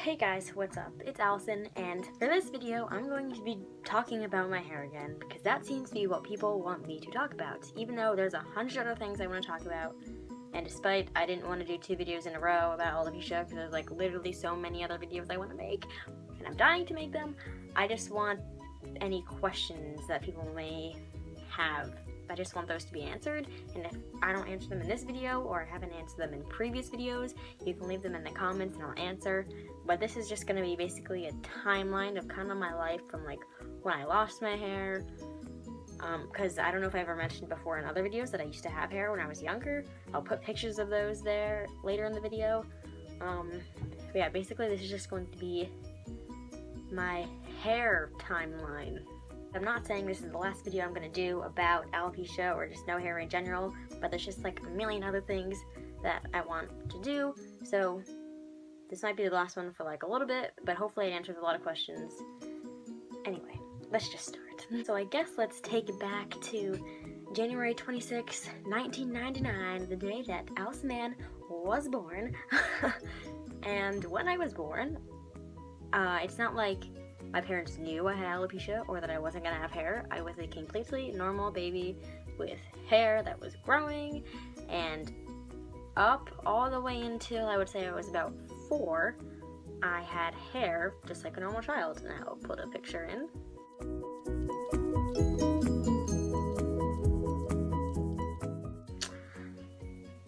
Hey guys, what's up? It's Allison, and for this video, I'm going to be talking about my hair again, because that seems to be what people want me to talk about, even though there's 100 other things I want to talk about, and despite I didn't want to do 2 videos in a row about alopecia, because there's like literally so many other videos I want to make, and I'm dying to make them, I just want any questions that people may have. I just want those to be answered, and if I don't answer them in this video, or I haven't answered them in previous videos, you can leave them in the comments and I'll answer. But this is just going to be basically a timeline of kind of my life from like when I lost my hair, because I don't know if I ever mentioned before in other videos that I used to have hair when I was younger. I'll put pictures of those there later in the video. But yeah, basically this is just going to be my hair timeline. I'm not saying this is the last video I'm going to do about alopecia or just no hair in general, but there's just like a million other things that I want to do, so this might be the last one for like a little bit, but hopefully it answers a lot of questions. Anyway, let's just start. So I guess let's take it back to January 26, 1999, the day that Allison Ann was born. And when I was born, it's not like my parents knew I had alopecia or that I wasn't gonna have hair. I was a completely normal baby with hair that was growing, and up all the way until I would say I was about 4, I had hair just like a normal child. And I'll put a picture in.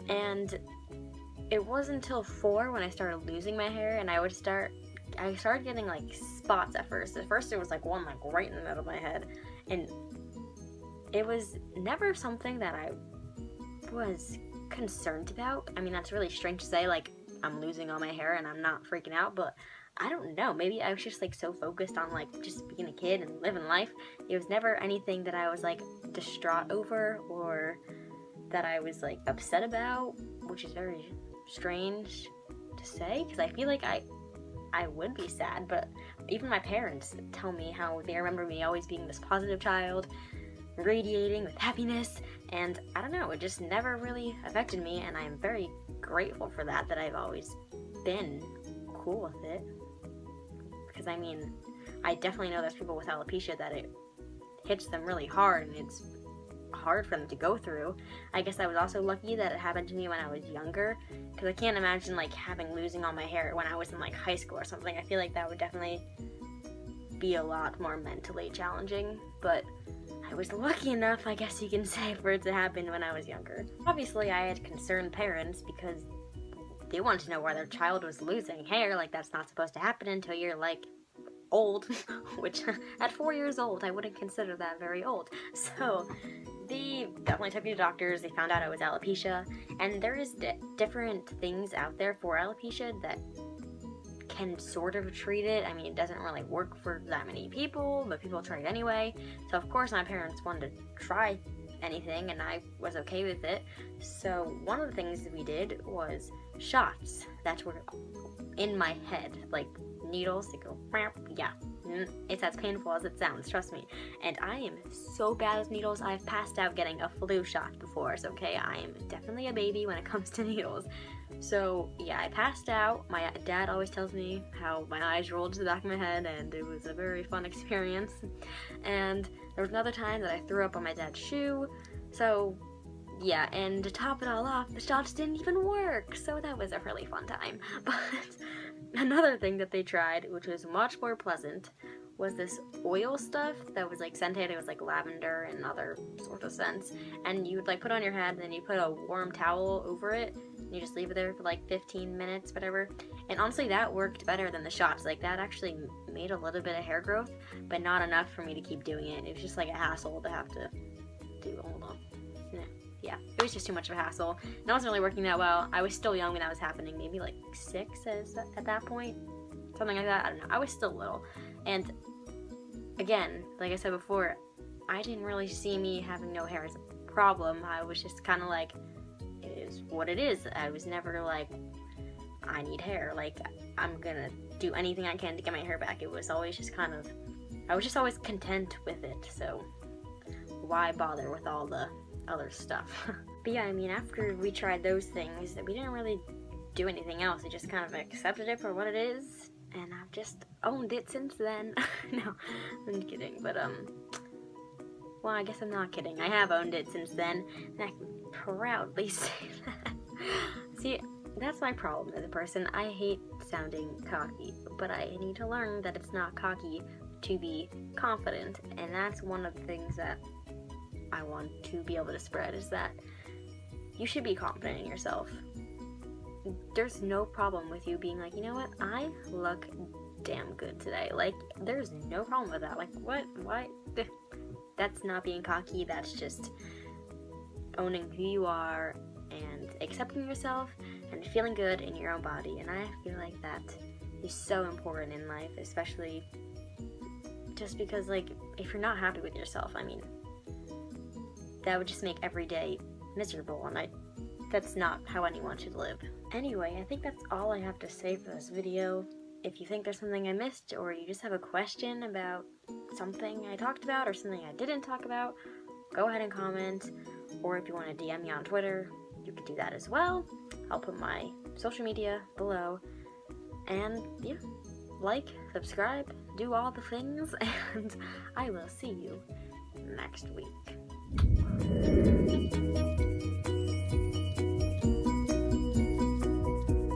And it wasn't until 4 when I started losing my hair, and I started getting like spots at first. At first it was like one like right in the middle of my head, and it was never something that I was concerned about. I mean, that's really strange to say, like I'm losing all my hair and I'm not freaking out, but I don't know, maybe I was just like so focused on like just being a kid and living life. It was never anything that I was like distraught over or that I was like upset about, which is very strange to say, because I feel like I would be sad, but even my parents tell me how they remember me always being this positive child, radiating with happiness, and I don't know, it just never really affected me, and I'm very grateful for that I've always been cool with it. Because I mean, I definitely know there's people with alopecia that it hits them really hard, and it's hard for them to go through. I guess I was also lucky that it happened to me when I was younger, because I can't imagine like losing all my hair when I was in like high school or something. I feel like that would definitely be a lot more mentally challenging, but I was lucky enough, I guess you can say, for it to happen when I was younger. Obviously I had concerned parents because they wanted to know why their child was losing hair. Like, that's not supposed to happen until you're like old, which at 4 years old I wouldn't consider that very old. So they definitely took me to doctors. They found out I was alopecia, and there is different things out there for alopecia that can sort of treat it. I mean, it doesn't really work for that many people, but people try it anyway. So of course my parents wanted to try anything, and I was okay with it. So one of the things that we did was shots that were in my head, like needles that go, yeah, it's as painful as it sounds, trust me. And I am so bad with needles. I've passed out getting a flu shot before, so okay, I am definitely a baby when it comes to needles. So yeah, I passed out. My dad always tells me how my eyes rolled to the back of my head, and it was a very fun experience. And there was another time that I threw up on my dad's shoe. So yeah, and to top it all off, the shots didn't even work, so that was a really fun time. But another thing that they tried, which was much more pleasant, was this oil stuff that was like scented. It was like lavender and other sort of scents, and you would like put on your head, and then you put a warm towel over it, and you just leave it there for like 15 minutes, whatever. And honestly, that worked better than the shots. Like, that actually made a little bit of hair growth, but not enough for me to keep doing it. It was just like a hassle to have to do. Hold on. Yeah, it was just too much of a hassle, and it wasn't really working that well. I was still young when that was happening, maybe like 6 at that point, something like that. I don't know, I was still little. And again, like I said before, I didn't really see me having no hair as a problem. I was just kind of like, it is what it is. I was never like, I need hair, like I'm gonna do anything I can to get my hair back. It was always just kind of, I was just always content with it, so why bother with all the other stuff? But yeah, I mean, after we tried those things, we didn't really do anything else. We just kind of accepted it for what it is, and I've just owned it since then. No, I'm kidding, but well, I guess I'm not kidding. I have owned it since then, and I can proudly say that. See, that's my problem as a person. I hate sounding cocky, but I need to learn that it's not cocky to be confident, and that's one of the things that I want to be able to spread, is that you should be confident in yourself. There's no problem with you being like, you know what, I look damn good today. Like, there's no problem with that. Like, what? That's not being cocky. That's just owning who you are and accepting yourself and feeling good in your own body. And I feel like that is so important in life, especially just because, like, if you're not happy with yourself, I mean, that would just make every day miserable, and that's not how anyone should live. Anyway, I think that's all I have to say for this video. If you think there's something I missed, or you just have a question about something I talked about or something I didn't talk about, go ahead and comment. Or if you want to DM me on Twitter, you can do that as well. I'll put my social media below. And yeah, like, subscribe, do all the things, and I will see you next week.